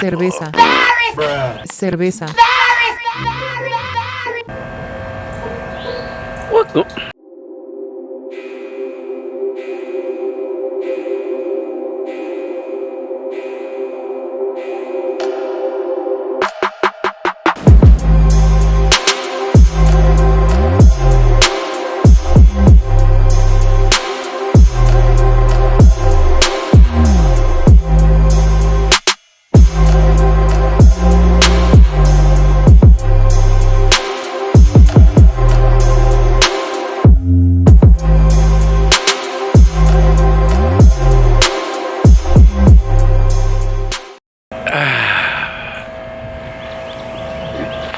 Cerveza. Cerveza. What the?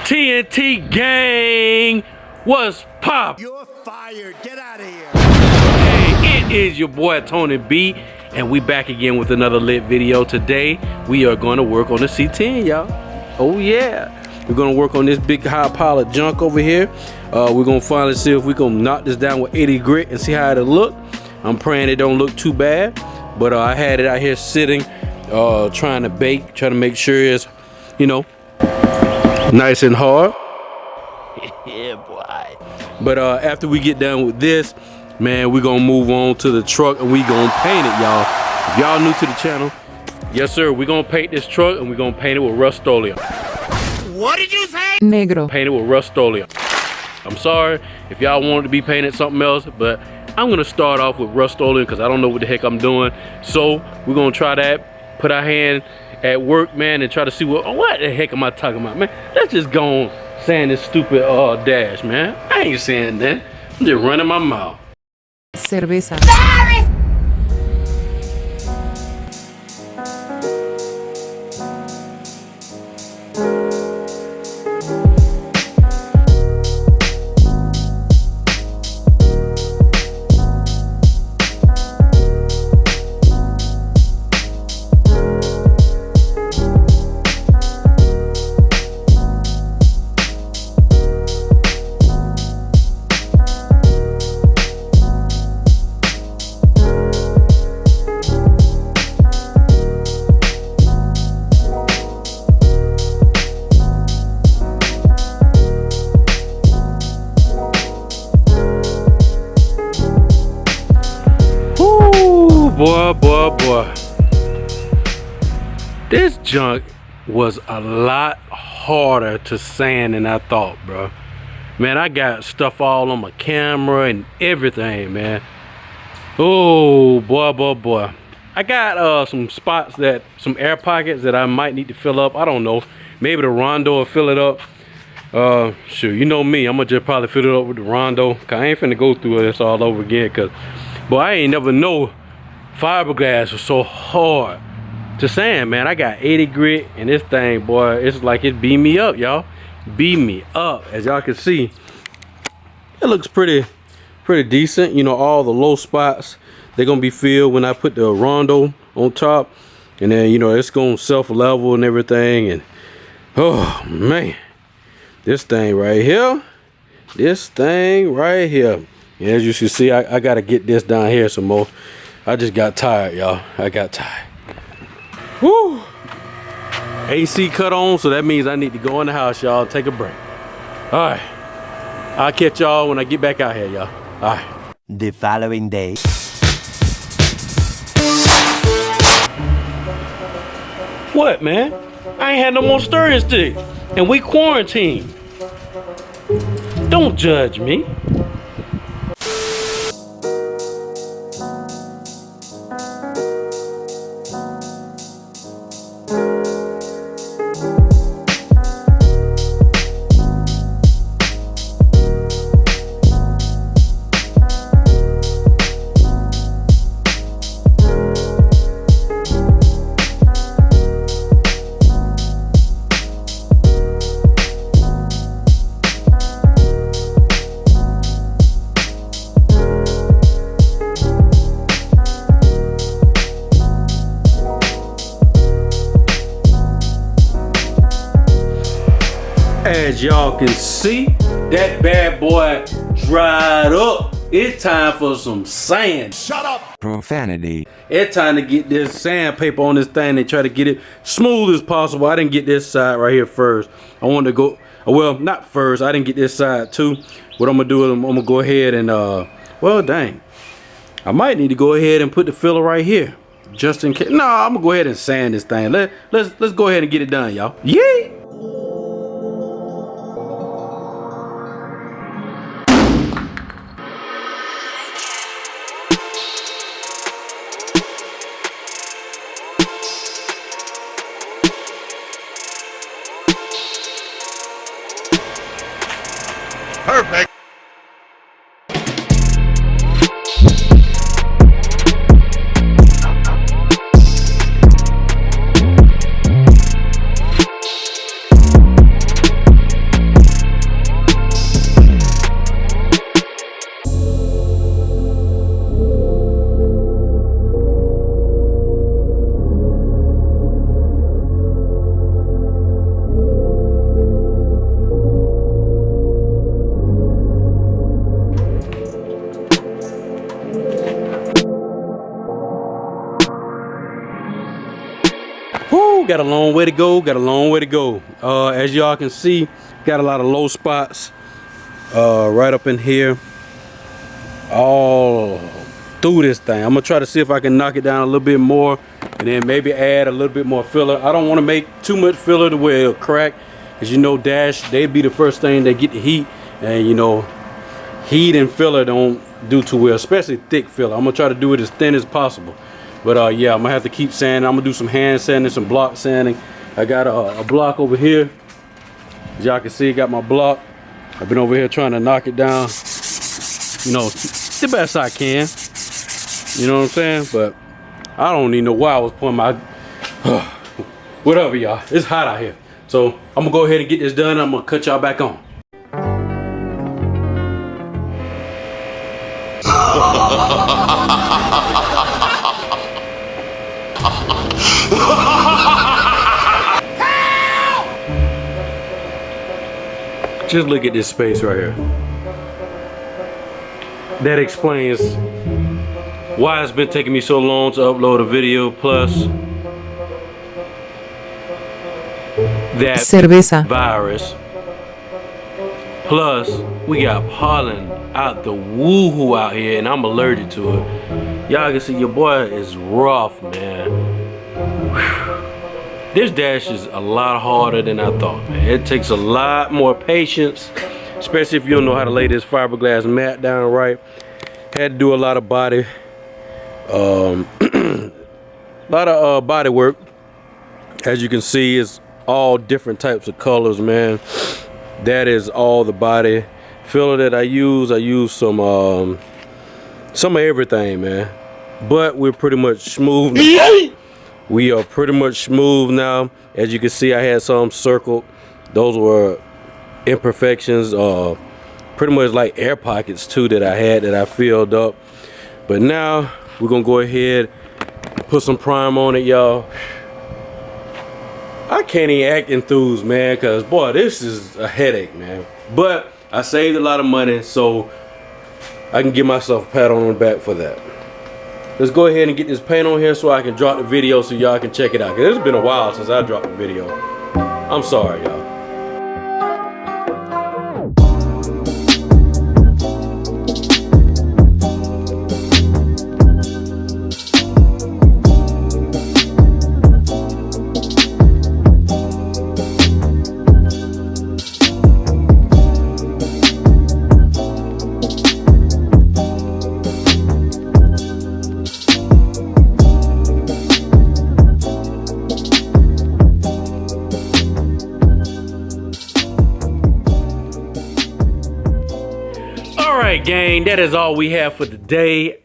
TNT gang, what's pop? You're fired. Get out of here. Hey, it is your boy Tony B, and we back again with another lit video. Today, we are going to work on the C10, y'all. Oh yeah. We're going to work on this big high pile of junk over here. We're going to finally see if we can knock this down with 80 grit and see how it'll look. I'm praying it don't look too bad, but I had it out here sitting, trying to bake, trying to make sure it's, you know, nice and hard. Yeah, boy. But after we get done with this, man, we're gonna move on to the truck and we gonna paint it, y'all. If y'all new to the channel, yes sir, we're gonna paint this truck and we're gonna paint it with Rust-Oleum. What did you say? Negro. Paint it with Rust-Oleum. I'm sorry if y'all wanted to be painted something else, but I'm gonna start off with Rust-Oleum because I don't know what the heck I'm doing. So we're gonna try that, put our hand at work, man, and try to see what the heck am I talking about, man. Let's just go on saying this stupid dash, man. I ain't saying that. I'm just running my mouth. Cerveza. Boy. This junk was a lot harder to sand than I thought, bro. Man, I got stuff all on my camera and everything, man. Oh, boy. I got some spots some air pockets that I might need to fill up. I don't know. Maybe the Rondo will fill it up. Sure, you know me. I'm gonna just probably fill it up with the Rondo. Cause I ain't finna go through this all over again. Cause, boy, I ain't never know fiberglass was so hard to sand, man. I got 80 grit and this thing, boy, it's like it beat me up, y'all. Beat me up. As y'all can see, it looks pretty decent. You know, all the low spots, they're gonna be filled when I put the Rondo on top, and then, you know, it's gonna self-level and everything. And oh man, this thing right here, and as you can see, I gotta get this down here some more. I just got tired, y'all. I got tired. Woo! AC cut on, so that means I need to go in the house, y'all. Take a break. All right. I'll catch y'all when I get back out here, y'all. All right. The following day. What, man? I ain't had no more stirring stick, and we quarantined. Don't judge me. As y'all can see, that bad boy dried up. It's time for some sand. Shut up! Profanity. It's time to get this sandpaper on this thing and try to get it smooth as possible. I didn't get this side right here first. I wanted to go, well, not first. I didn't get this side too. What I'm gonna do is I'm gonna go ahead and, well, dang. I might need to go ahead and put the filler right here, just in case. No, I'm gonna go ahead and sand this thing. Let's go ahead and get it done, y'all. Yeah. Perfect! Woo, got a long way to go, got a long way to go. As y'all can see, got a lot of low spots right up in here, all through this thing. I'm gonna try to see if I can knock it down a little bit more and then maybe add a little bit more filler. I don't want to make too much filler to where it'll crack, because you know Dash, they'd be the first thing that get the heat, and you know heat and filler don't do too well, especially thick filler. I'm gonna try to do it as thin as possible. But yeah, I'm gonna have to keep sanding. I'm gonna do some hand sanding, some block sanding. I got a block over here. As y'all can see, got my block. I've been over here trying to knock it down, you know, the best I can. You know what I'm saying? But I don't even know why I was putting my, whatever, y'all. It's hot out here. So I'm gonna go ahead and get this done. I'm gonna cut y'all back on. Just look at this space right here. That explains why it's been taking me so long to upload a video, plus that Cerveza. virus. Plus, we got pollen out the woohoo out here, and I'm allergic to it. Y'all can see your boy is rough, man. Whew. This dash is a lot harder than I thought, man. It takes a lot more patience, especially if you don't know how to lay this fiberglass mat down right. Had to do a lot of body, body work. As you can see, it's all different types of colors, man. That is all the body filler that I use. I use some of everything, man. But we're pretty much smooth now. We are pretty much smooth now. As you can see, I had some circled. Those were imperfections, pretty much like air pockets too that I had that I filled up. But now we're gonna go ahead and put some prime on it, y'all. I can't even act enthused, man, because boy, this is a headache, man. But I saved a lot of money, so I can give myself a pat on the back for that. Let's go ahead and get this paint on here so I can drop the video so y'all can check it out. Cause it's been a while since I dropped the video. I'm sorry, y'all. Alright, gang, that is all we have for today.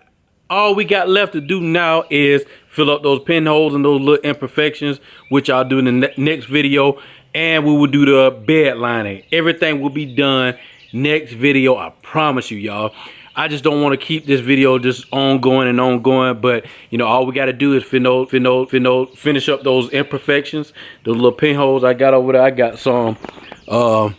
All we got left to do now is fill up those pinholes and those little imperfections, which I'll do in the next video, and we will do the bed lining. Everything will be done next video, I promise you, y'all. I just don't want to keep this video just ongoing and ongoing, but you know, all we got to do is finish up those imperfections, those little pinholes I got over there. I got some, I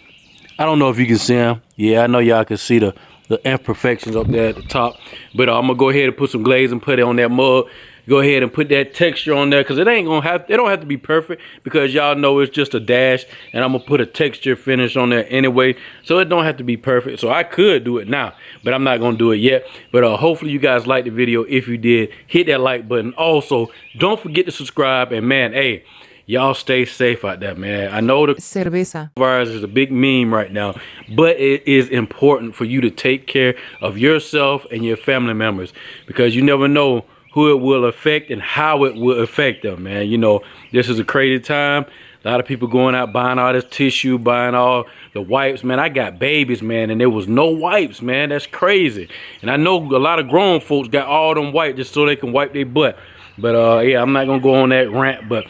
don't know if you can see them. Yeah, I know y'all can see the the imperfections up there at the top. But I'm gonna go ahead and put some glaze and put it on that mug. Go ahead and put that texture on there, because it don't have to be perfect, because y'all know it's just a dash, and I'm gonna put a texture finish on there anyway, so it don't have to be perfect. So I could do it now, but I'm not gonna do it yet. But hopefully you guys liked the video. If you did, hit that like button. Also, don't forget to subscribe, and man, hey, y'all stay safe out there, man. I know the Cerveza. virus is a big meme right now, but it is important for you to take care of yourself and your family members, because you never know who it will affect and how it will affect them, man. You know, this is a crazy time. A lot of people going out buying all this tissue, buying all the wipes. Man, I got babies, man, and there was no wipes, man. That's crazy. And I know a lot of grown folks got all them wipes just so they can wipe their butt. But yeah, I'm not gonna go on that rant. But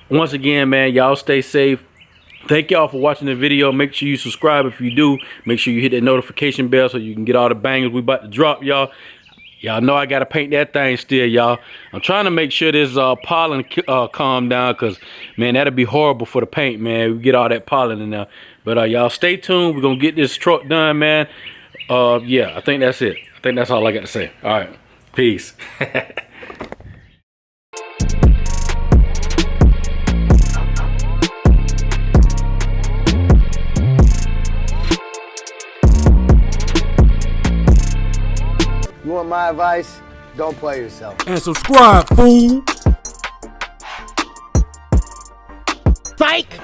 once again, man, y'all stay safe. Thank y'all for watching the video. Make sure you subscribe if you do. Make sure you hit that notification bell so you can get all the bangers we about to drop, y'all. Y'all know I gotta paint that thing still, y'all. I'm trying to make sure this pollen calm down, because man, that'd be horrible for the paint, man. We get all that pollen in there. But y'all stay tuned. We're gonna get this truck done, man. Yeah, I think that's it. I think that's all I got to say. All right, peace. You want my advice? Don't play yourself. And subscribe, fool. Psych!